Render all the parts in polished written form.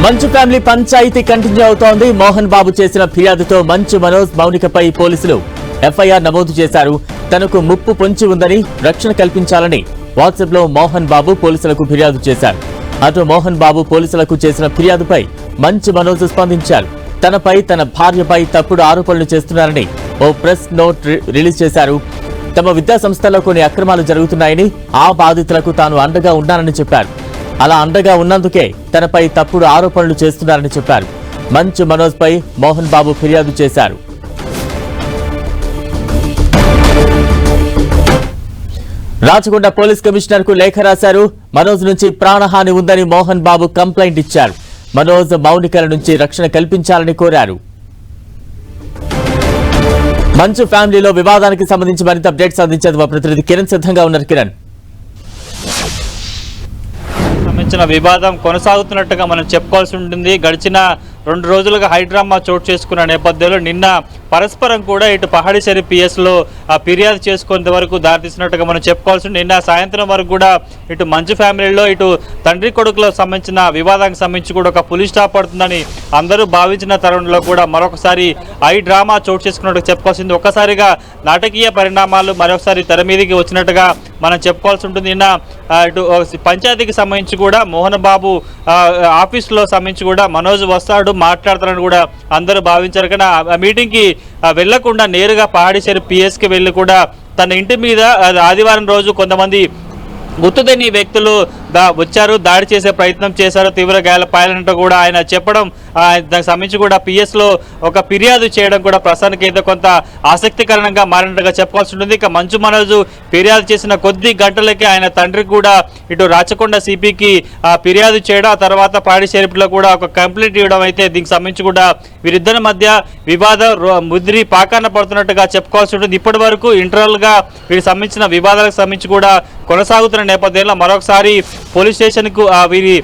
మంచు family panchayat continue అవుతోంది. మోహన్ బాబు చేసిన ఫిర్యాదుతో మంచు మనోజ్ మౌనికపై పోలీసులు ఎఫ్ఐఆర్ నమోదు చేశారు. తనకు ముప్పు పొంచి ఉందని రక్షణ కల్పించాలని వాట్సాప్ లో మోహన్ బాబు పోలీసులకు ఫిర్యాదు చేశారు. అటు మోహన్ బాబు పోలీసులకు చేసిన ఫిర్యాదుపై మంచు మనోజ్ స్పందించారు. తనపై తన భార్యపై తప్పుడు ఆరోపణలు చేస్తున్నారని ఓ ప్రెస్ నోట్ రిలీజ్ చేశారు. తమ విద్యా సంస్థల్లో కొన్ని అక్రమాలు జరుగుతున్నాయని, ఆ బాధితులకు తాను అండగా ఉన్నానని చెప్పారు. అలా అండగా ఉన్నందుకే తనపై తప్పుడు ఆరోపణలు చేస్తున్నారని చెప్పారు. మంచు మనోజ్ పై మోహన్ బాబు ఫిర్యాదు చేశారు. రాచకొండ పోలీస్ కమిషనర్ కు లేఖ రాశారు. మనోజ్ నుంచి ప్రాణహాని ఉందని మోహన్ బాబు కంప్లైంట్ ఇచ్చారు. మనోజ్ మౌనికల నుంచి రక్షణ కల్పించాలని కోరారు. మంచు ఫ్యామిలీలో వివాదానికి సంబంధించి మరింత అప్డేట్స్ అందించేందుకు మా ప్రతినిధి కిరణ్ సిద్ధంగా ఉన్నారు. కిరణ్, సంబంధించిన వివాదం కొనసాగుతున్నట్టుగా మనం చెప్పుకోవాల్సి ఉంటుంది. గడిచిన 2 రోజులుగా హైడ్రామా చోటు చేసుకున్న నేపథ్యంలో నిన్న పరస్పరం కూడా ఇటు పహాడిశేరి పిఎస్లో ఫిర్యాదు చేసుకునే వరకు దారితీసినట్టుగా మనం చెప్పుకోవాల్సి ఉంటుంది. నిన్న సాయంత్రం వరకు కూడా ఇటు మంచు ఫ్యామిలీలో ఇటు తండ్రి కొడుకులకు సంబంధించిన వివాదానికి సంబంధించి కూడా ఒక పులి స్టాప్ పడుతుందని అందరూ భావించిన తరుణంలో కూడా మరొకసారి హైడ్రామా చోటు చేసుకున్నట్టుగా చెప్పుకోవాల్సింది. ఒక్కసారిగా నాటకీయ పరిణామాలు మరొకసారి తెర మీదకి వచ్చినట్టుగా మనం చెప్పుకోవాల్సి ఉంటుంది. నిన్న ఇటు పంచాయతీకి సంబంధించి కూడా మోహన్ బాబు ఆఫీసులో సంబంధించి కూడా మనోజ్ వస్తాడు మాట్లాడతారని కూడా అందరూ భావించారు. కానీ ఆ మీటింగ్కి వెళ్లకుండా నేరుగా పహాడిశేరి పిఎస్కి వెళ్ళి కూడా తన ఇంటి మీద ఆదివారం రోజు కొంతమంది గుర్తుదేని వ్యక్తులు వచ్చారు, దాడి చేసే ప్రయత్నం చేశారు, తీవ్ర గాయాలపాయాలంటూ కూడా ఆయన చెప్పడం, దానికి సంబంధించి కూడా పిఎస్లో ఒక ఫిర్యాదు చేయడం కూడా ప్రస్తుతానికి అయితే కొంత ఆసక్తికరంగా మారినట్టుగా చెప్పాల్సి ఉంటుంది. ఇక మంచు మనోజ్ ఫిర్యాదు చేసిన కొద్ది గంటలకే ఆయన తండ్రి కూడా ఇటు రాచకొండ సిపికి ఫిర్యాదు చేయడం, ఆ తర్వాత పహాడిశేరిలో కూడా ఒక కంప్లైంట్ ఇవ్వడం అయితే దీనికి సంబంధించి కూడా వీరిద్దరి మధ్య వివాదం ముద్రి పాకాన పడుతున్నట్టుగా చెప్పుకోవాల్సి ఉంటుంది. ఇప్పటి వరకు ఇంటర్నల్గా వీరికి సంబంధించిన వివాదాలకు సంబంధించి కూడా కొనసాగుతున్న నేపథ్యంలో మరొకసారి పోలీస్ స్టేషన్కు వీరి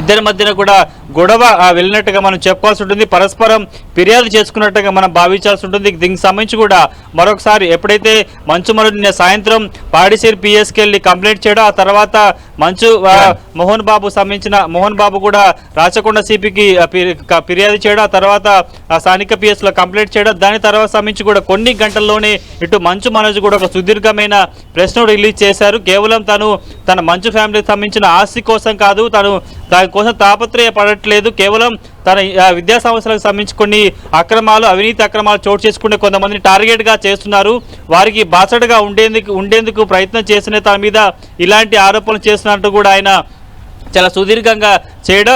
ఇద్దరి మధ్యన కూడా గొడవ వెళ్ళినట్టుగా మనం చెప్పుకోవాల్సి ఉంటుంది. పరస్పరం ఫిర్యాదు చేసుకున్నట్టుగా మనం భావించాల్సి ఉంటుంది. దీనికి సంబంధించి కూడా మరొకసారి ఎప్పుడైతే మంచు మనోజ్ నిన్న సాయంత్రం పహాడిశేరి పిఎస్కి వెళ్ళి కంప్లైంట్ చేయడం, ఆ తర్వాత మంచు మోహన్ బాబు కూడా రాచకొండ సిపికి ఫిర్యాదు చేయడం, ఆ తర్వాత స్థానిక పిఎస్లో కంప్లైంట్ చేయడం, దాని తర్వాత సంబంధించి కూడా కొన్ని గంటల్లోనే ఇటు మంచు మనోజ్ కూడా ఒక సుదీర్ఘమైన ప్రెస్ నోట్ రిలీజ్ చేశారు. కేవలం తన మంచు ఫ్యామిలీకి సంబంధించిన ఆస్తి కోసం కాదు, దానికోసం తాపత్రయపడట్లేదు, కేవలం తన విద్యా సంస్థలకు సంబంధించి కొన్ని అవినీతి అక్రమాలు చోటు చేసుకునే కొంతమందిని టార్గెట్గా చేస్తున్నారు. వారికి బాసటగా ఉండేందుకు ప్రయత్నం చేసిన తన మీద ఇలాంటి ఆరోపణలు చేస్తున్నట్టు కూడా ఆయన చాలా సుదీర్ఘంగా చేయడం,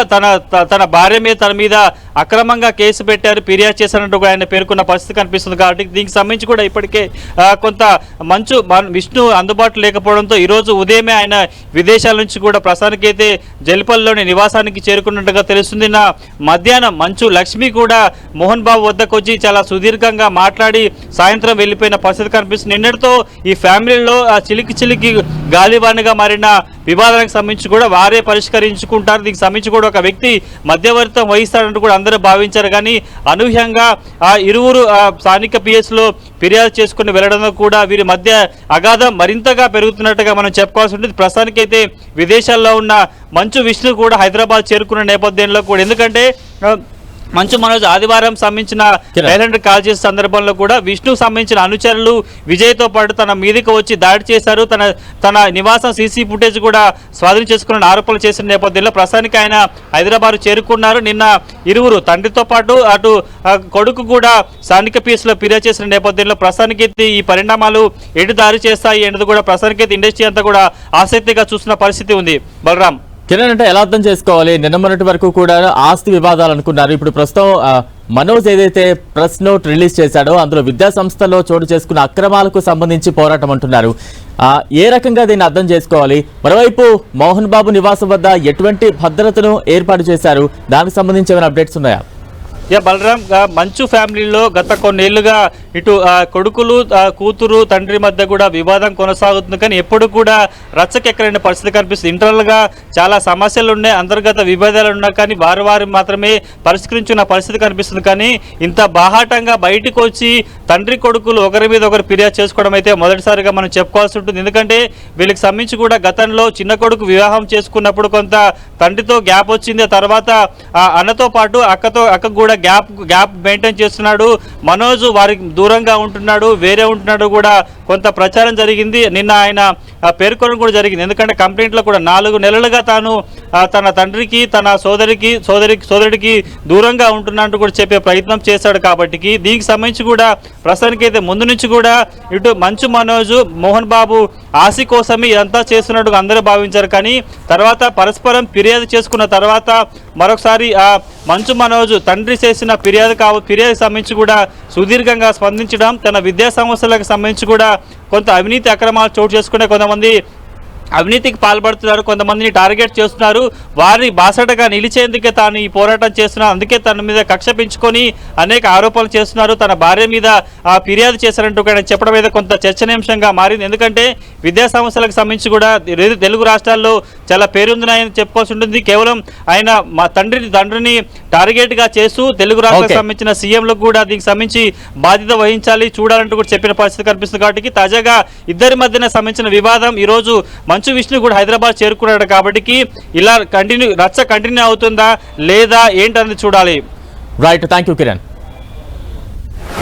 తన భార్య మీద తన మీద అక్రమంగా కేసు పెట్టారు, ఫిర్యాదు చేశారంటూ ఆయన పేర్కొన్న పరిస్థితి కనిపిస్తుంది. కాబట్టి దీనికి సంబంధించి కూడా ఇప్పటికే కొంత విష్ణు అందుబాటులో లేకపోవడంతో ఈరోజు ఉదయమే ఆయన విదేశాల నుంచి కూడా ప్రస్తుతానికైతే జల్పల్లిలోని నివాసానికి చేరుకున్నట్టుగా తెలుస్తుంది. మధ్యాహ్నం మంచు లక్ష్మి కూడా మోహన్ బాబు వద్దకు వచ్చి చాలా సుదీర్ఘంగా మాట్లాడి సాయంత్రం వెళ్ళిపోయిన పరిస్థితి కనిపిస్తుంది. నిన్నటితో ఈ ఫ్యామిలీలో చిలికి గాలివానగా మారిన వివాదానికి సంబంధించి కూడా వారే పరిష్కరించుకుంటారు. దీనికి సంబంధించి కూడా ఒక వ్యక్తి మధ్యవర్తం వహిస్తాడంటూ కూడా అందరూ భావించారు. కానీ అనూహ్యంగా ఇరువురు స్థానిక పిఎస్లో ఫిర్యాదు చేసుకుని వెళ్లడంలో కూడా వీరి మధ్య అగాధం మరింతగా పెరుగుతున్నట్టుగా మనం చెప్పుకోవాల్సి ఉంటుంది. ప్రస్తుతానికైతే విదేశాల్లో ఉన్న మంచు విష్ణు కూడా హైదరాబాద్ చేరుకున్న నేపథ్యంలో కూడా, ఎందుకంటే మంచు మనోజ్ ఆదివారం సంబంధించిన ఐలాండ్ కాల్ చేసే సందర్భంలో కూడా విష్ణుకు సంబంధించిన అనుచరులు విజయ్తో పాటు తన మీదకి వచ్చి దాడి చేశారు. తన నివాసం సీసీ ఫుటేజ్ కూడా స్వాధీనం చేసుకున్న ఆరోపణలు చేసిన నేపథ్యంలో ప్రస్తుతానికి ఆయన హైదరాబాద్ చేరుకున్నారు. నిన్న ఇరువురు తండ్రితో పాటు అటు కొడుకు కూడా స్థానిక పిఎస్లో ఫిర్యాదు చేసిన నేపథ్యంలో ప్రస్తుతానికైతే ఈ పరిణామాలు ఎటు దారి చేస్తాయి అనేది కూడా ప్రస్తుతానికైతే ఇండస్ట్రీ అంతా కూడా ఆసక్తిగా చూస్తున్న పరిస్థితి ఉంది. బలరాం, కిరణ్, అంటే ఎలా అర్థం చేసుకోవాలి? నిన్న మొన్నటి వరకు కూడా ఆస్తి వివాదాలు అనుకున్నారు. ఇప్పుడు ప్రస్తుతం మనోజ్ ఏదైతే ప్రెస్ నోట్ రిలీజ్ చేశాడో అందులో విద్యా సంస్థల్లో చోటు చేసుకున్న అక్రమాలకు సంబంధించి పోరాటం అంటున్నారు. ఏ రకంగా దీన్ని అర్థం చేసుకోవాలి? మరోవైపు మోహన్ బాబు నివాసం వద్ద ఎటువంటి భద్రతను ఏర్పాటు చేశారు? దానికి సంబంధించి ఏమైనా అప్డేట్స్ ఉన్నాయా? బలరాం, మంచు ఫ్యామిలీలో గత కొన్నేళ్లుగా ఇటు కొడుకులు కూతురు తండ్రి మధ్య కూడా వివాదం కొనసాగుతుంది, కానీ ఎప్పుడు కూడా రచ్చకెక్కలేని పరిస్థితి కనిపిస్తుంది. ఇంటర్నల్గా చాలా సమస్యలు ఉన్నాయి, అంతర్గత విభేదాలు ఉన్నాయి, కానీ వారు మాత్రమే పరిష్కరించుకున్న పరిస్థితి కనిపిస్తుంది. కానీ ఇంత బాహాటంగా బయటకు వచ్చి తండ్రి కొడుకులు ఒకరి మీద ఒకరు ఫిర్యాదు చేసుకోవడం అయితే మొదటిసారిగా మనం చెప్పుకోవాల్సి ఉంటుంది. ఎందుకంటే వీళ్ళకి సంబంధించి కూడా గతంలో చిన్న కొడుకు వివాహం చేసుకున్నప్పుడు కొంత తండ్రితో గ్యాప్ వచ్చింది, తర్వాత అన్నతో పాటు అక్కకు కూడా గ్యాప్ మెయింటైన్ చేస్తున్నాడు. మనోజ్ వారికి దూరంగా ఉంటున్నాడు, వేరే ఉంటున్నాడు కూడా కొంత ప్రచారం జరిగింది. నిన్న ఆయన పేర్కొనడం కూడా జరిగింది. ఎందుకంటే కంప్లైంట్లో కూడా 4 నెలలుగా తాను తన తండ్రికి తన సోదరుడికి దూరంగా ఉంటున్నట్టు కూడా చెప్పే ప్రయత్నం చేశాడు. కాబట్టి దీనికి సంబంధించి కూడా ప్రస్తుతానికి అయితే ముందు నుంచి కూడా ఇటు మంచు మనోజ్ మోహన్ బాబు ఆశ కోసమే ఇదంతా చేస్తున్నట్టు అందరూ భావించారు. కానీ తర్వాత పరస్పరం ఫిర్యాదు చేసుకున్న తర్వాత మరొకసారి ఆ మంచు మనోజ్ తండ్రి చేసిన ఫిర్యాదు సంబంధించి కూడా సుదీర్ఘంగా స్పందించడం, తన విద్యా సంస్థలకు సంబంధించి కూడా కొంత అవినీతి అక్రమాలు చోటు చేసుకునే కొంతమంది అవినీతికి పాల్పడుతున్నారు, కొంతమందిని టార్గెట్ చేస్తున్నారు, వారి బాసటగా నిలిచేందుకే తాను ఈ పోరాటం చేస్తున్నారు, అందుకే తన మీద కక్ష పెంచుకొని అనేక ఆరోపణలు చేస్తున్నారు, తన భార్య మీద ఫిర్యాదు చేశారంటూ కూడా చెప్పడం మీద కొంత చర్చనీయాంశంగా మారింది. ఎందుకంటే విద్యా సంస్థలకు సంబంధించి కూడా తెలుగు రాష్ట్రాల్లో చాలా పేరుందని చెప్పుకోవాల్సి ఉంటుంది. కేవలం ఆయన మా తండ్రిని టార్గెట్గా చేస్తూ తెలుగు రాష్ట్రాలకు సంబంధించిన సీఎంలకు కూడా దీనికి సంబంధించి బాధ్యత వహించాలి, చూడాలంటూ కూడా చెప్పిన పరిస్థితి కనిపిస్తుంది. కాబట్టి తాజాగా ఇద్దరి మధ్యన సంబంధించిన వివాదం ఈరోజు మంచు విష్ణు కూడా హైదరాబాద్ చేరుకున్నాడు. కాబట్టి ఇలా రచ్చ కంటిన్యూ అవుతుందా లేదా ఏంటనేది చూడాలి. Right, thank you Kiran.